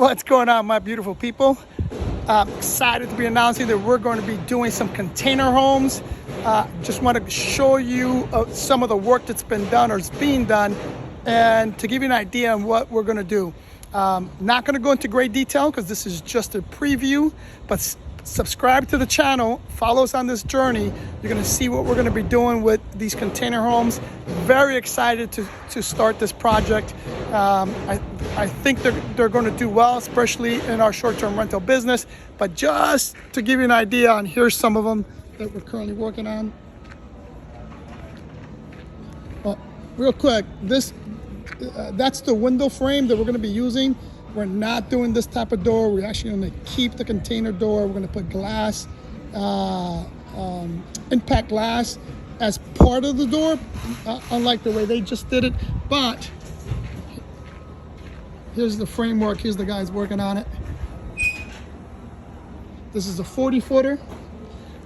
What's going on, my beautiful people? Excited to be announcing that we're going to be doing some container homes. Just want to show you some of the work that's been done or is being done, and to give you an idea on what we're going to do. Not going to go into great detail because this is just a preview, but subscribe to the channel, follow us on this journey. You're going to see what we're going to be doing with these container homes. Very excited to start this project. I think they're going to do well, especially in our short-term rental business. But just to give you an idea on, here's some of them that we're currently working on. Well, real quick, that's the window frame that we're going to be using. We're not doing this type of door. We're actually going to keep the container door. We're going to put glass, impact glass as part of the door, unlike the way they just did it. But here's the framework. Here's the guys working on it. This is a 40-footer.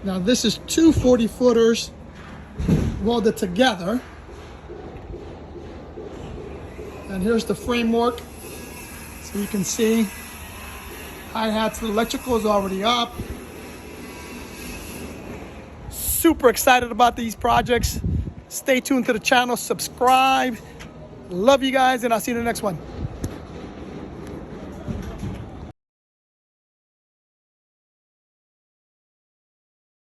Now this is two 40-footers welded together. And here's the framework. So you can see hi-hats, the electrical is already up. Super excited about these projects. Stay tuned to the channel, subscribe. Love you guys, and I'll see you in the next one.